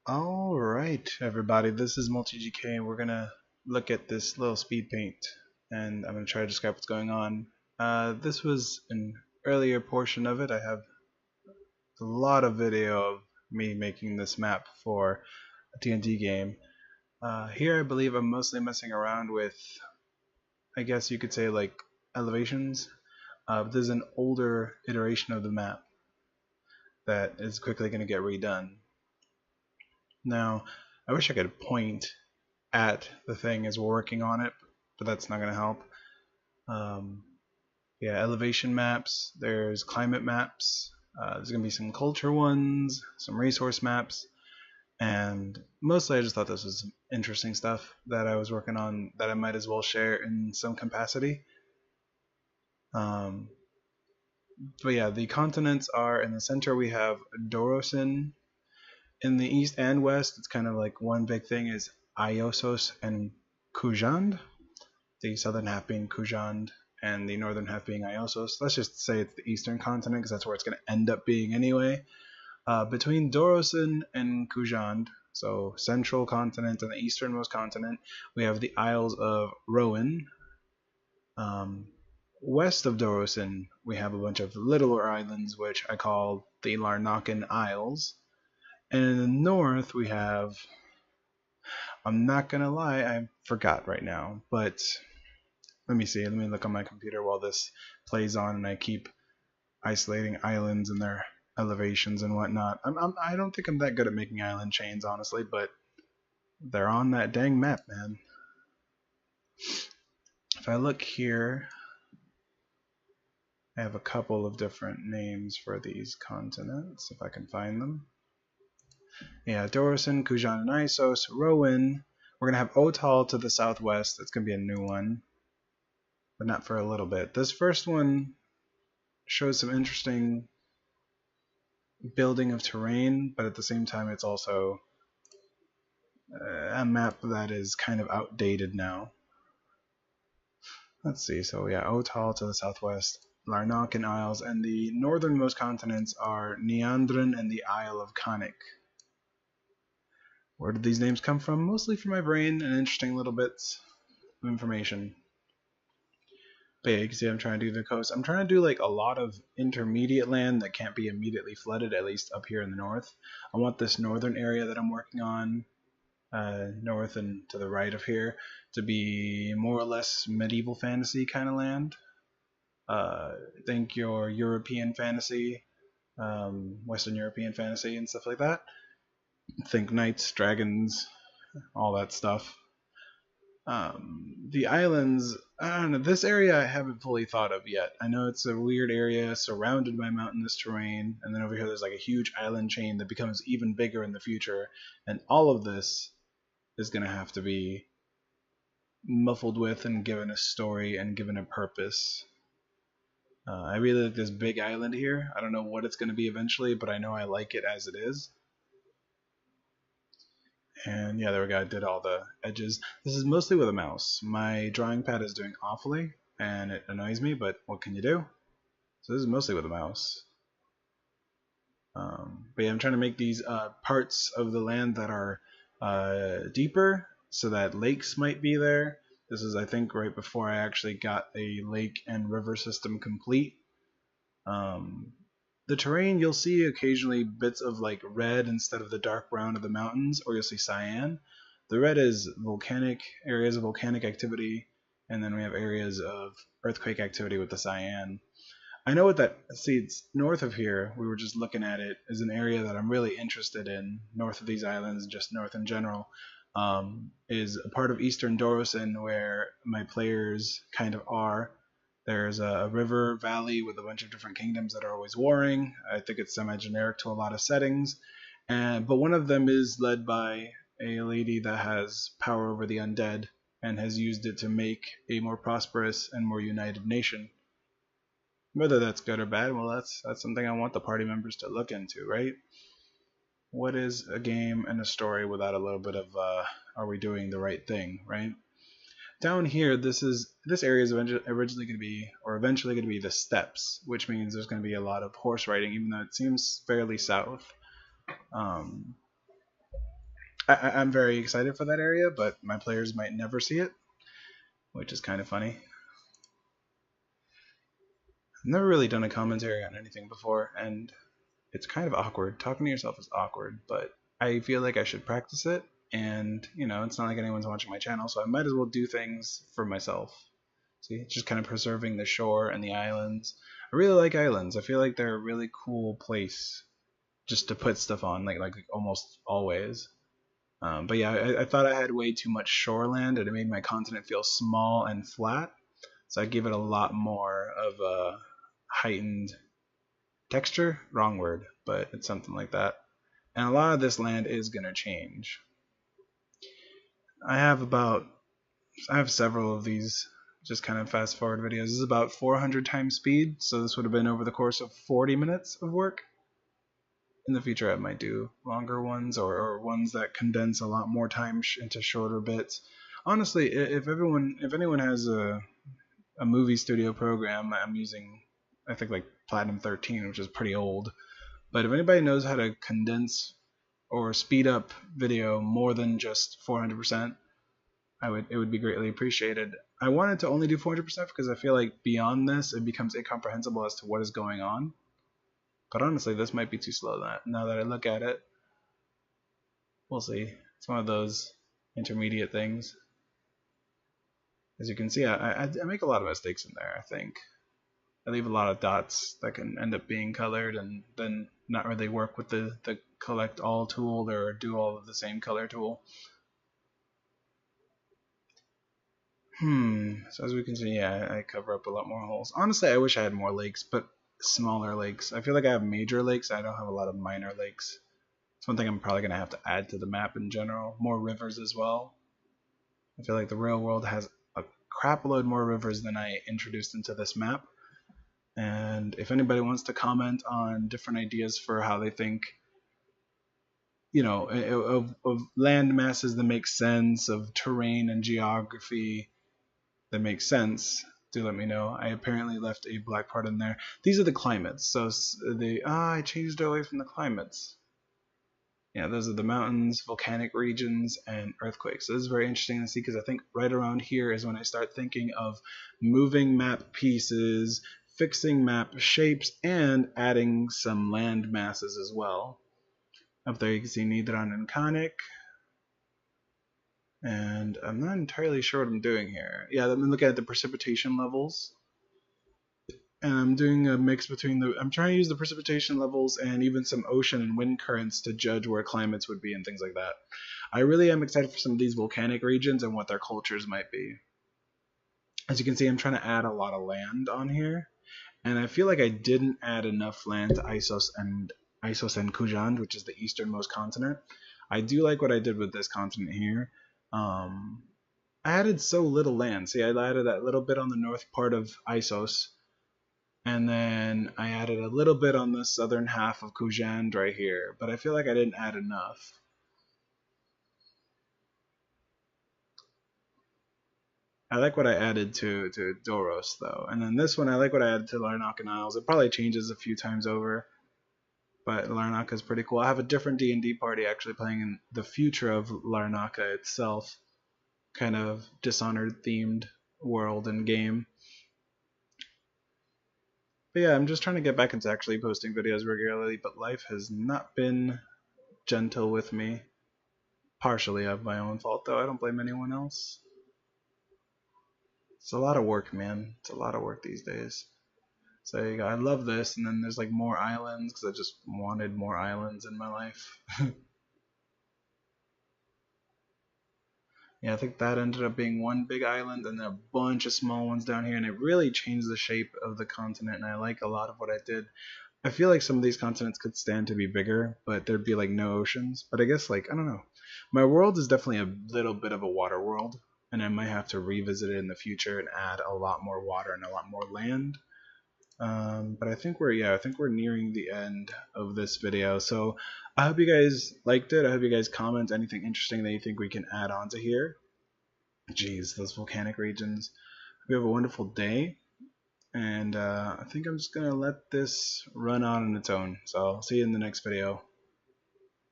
Alright, everybody, this is MultiGK, and we're gonna look at this little speed paint, and I'm gonna try to describe what's going on. This was an earlier portion of it. I have a lot of video of me making this map for a D&D game. Here I believe I'm mostly messing around with, I guess you could say, like, elevations. This is an older iteration of the map that is quickly gonna get redone. Now, I wish I could point at the thing as we're working on it, but that's not going to help. Um, yeah, elevation maps, there's climate maps, there's going to be some culture ones, some resource maps, and mostly I just thought this was some interesting stuff that I was working on that I might as well share in some capacity. Um, but yeah, the continents are in the center we have Dorosin. In the east and west, it's kind of like one big thing is Iosos and Kujand, the southern half being Kujand and the northern half being Iosos. Let's just say it's the eastern continent because that's where it's going to end up being anyway. Between Dorosin and Kujand, so central continent and the easternmost continent, we have the Isles of Rowan. West of Dorosin, we have a bunch of littler islands, which I call the Larnacan Isles. And in the north, we have, I'm not going to lie, I forgot right now, but let me see. Let me look on my computer while this plays on and I keep isolating islands and their elevations and whatnot. I don't think I'm that good at making island chains, honestly, but they're on that dang map, man. If I look here, I have a couple of different names for these continents, if I can find them. Yeah, Dorosin, Kujan, and Isos, Rowan. We're going to have Otal to the southwest. That's going to be a new one, but not for a little bit. This first one shows some interesting building of terrain, but at the same time it's also a map that is kind of outdated now. Let's see, so yeah, Otal to the southwest, Larnacan Isles, and the northernmost continents are Neandrin and the Isle of Konik. Where did these names come from? Mostly from my brain and interesting little bits of information. But yeah, you can see I'm trying to do the coast. I'm trying to do like a lot of intermediate land that can't be immediately flooded, at least up here in the north. I want this northern area that I'm working on, north and to the right of here, to be more or less medieval fantasy kind of land. Think your European fantasy, Western European fantasy and stuff like that. Think knights, dragons, all that stuff. The islands, I don't know, this area I haven't fully thought of yet. I know it's a weird area surrounded by mountainous terrain, and then over here there's like a huge island chain that becomes even bigger in the future, and all of this is going to have to be muffled with and given a story and given a purpose. I really like this big island here. I don't know what it's going to be eventually, but I know I like it as it is. And yeah, there we go. I did all the edges. This is mostly with a mouse. My drawing pad is doing awfully, and it annoys me, but what can you do? So this is mostly with a mouse. But yeah, I'm trying to make these parts of the land that are deeper, so that lakes might be there. This is, I think, right before I actually got a lake and river system complete. The terrain, you'll see occasionally bits of like red instead of the dark brown of the mountains, or you'll see cyan. The red is volcanic, areas of volcanic activity, and then we have areas of earthquake activity with the cyan. I know what that, see, it's north of here, we were just looking at it, is an area that I'm really interested in, north of these islands, just north in general, is a part of eastern Dorosin where my players kind of are. There's a river valley with a bunch of different kingdoms that are always warring. I think it's semi-generic to a lot of settings, but one of them is led by a lady that has power over the undead and has used it to make a more prosperous and more united nation. Whether that's good or bad, well, that's something I want the party members to look into, right? What is a game and a story without a little bit of are we doing the right thing, right? Down here, this area is originally going to be, or eventually going to be, the steppes, which means there's going to be a lot of horse riding, even though it seems fairly south. I'm very excited for that area, but my players might never see it, which is kind of funny. I've never really done a commentary on anything before, and it's kind of awkward. Talking to yourself is awkward, but I feel like I should practice it, and it's not like anyone's watching my channel, so I might as well do things for myself. See, just kind of preserving the shore and the islands. I really like islands. I feel like they're a really cool place just to put stuff on, like almost always. But yeah, I thought I had way too much shoreland, and it made my continent feel small and flat. So I gave it a lot more of a heightened texture. Wrong word, but it's something like that. And a lot of this land is gonna change. I have about I have several of these just kind of fast forward videos. This is about 400 times speed, so this would have been over the course of 40 minutes of work. In the future I might do longer ones, or ones that condense a lot more time into shorter bits. Honestly, if anyone has a movie studio program, I'm using I think like Platinum 13, which is pretty old. But if anybody knows how to condense or speed up video more than just 400%, it would be greatly appreciated. I wanted to only do 400% because I feel like beyond this it becomes incomprehensible as to what is going on. But honestly, this might be too slow now that I look at it. We'll see. It's one of those intermediate things. As you can see, I make a lot of mistakes in there, I think. I leave a lot of dots that can end up being colored and then not really work with the collect all tool or do all of the same color tool. So as we can see, yeah, I cover up a lot more holes. Honestly, I wish I had more lakes, but smaller lakes. I feel like I have major lakes. I don't have a lot of minor lakes. It's one thing I'm probably going to have to add to the map in general. More rivers as well. I feel like the real world has a crap load more rivers than I introduced into this map. And if anybody wants to comment on different ideas for how they think, of land masses that make sense, of terrain and geography that makes sense, do let me know. I apparently left a black part in there. These are the climates. So I changed it away from the climates. Yeah, those are the mountains, volcanic regions, and earthquakes. So this is very interesting to see because I think right around here is when I start thinking of moving map pieces, fixing map shapes, and adding some land masses as well. Up there you can see Nidran and Conic. And I'm not entirely sure what I'm doing here. Yeah, I'm looking at the precipitation levels. And I'm doing a mix between I'm trying to use the precipitation levels and even some ocean and wind currents to judge where climates would be and things like that. I really am excited for some of these volcanic regions and what their cultures might be. As you can see, I'm trying to add a lot of land on here, and I feel like I didn't add enough land to Isos and Kujand, which is the easternmost continent. I do like what I did with this continent here. I added so little land. See, I added that little bit on the north part of Isos, and then I added a little bit on the southern half of Kujand right here, but I feel like I didn't add enough. I like what I added to Doros though, and then this one I like what I added to Larnaca Isles. It probably changes a few times over, but Larnaca is pretty cool. I have a different D&D party actually playing in the future of Larnaca itself, kind of Dishonored themed world and game. But yeah, I'm just trying to get back into actually posting videos regularly, but life has not been gentle with me. Partially of my own fault though, I don't blame anyone else. It's a lot of work, man. It's a lot of work these days. So you go, I love this, and then there's like more islands because I just wanted more islands in my life. Yeah, I think that ended up being one big island and then a bunch of small ones down here, and it really changed the shape of the continent, and I like a lot of what I did. I feel like some of these continents could stand to be bigger, but there'd be like no oceans. But I guess, like, I don't know. My world is definitely a little bit of a water world, and I might have to revisit it in the future and add a lot more water and a lot more land. But I think we're nearing the end of this video. So I hope you guys liked it. I hope you guys comment anything interesting that you think we can add on to here. Jeez, those volcanic regions. Hope you have a wonderful day. And I think I'm just gonna let this run on its own. So I'll see you in the next video.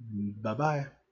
Bye bye.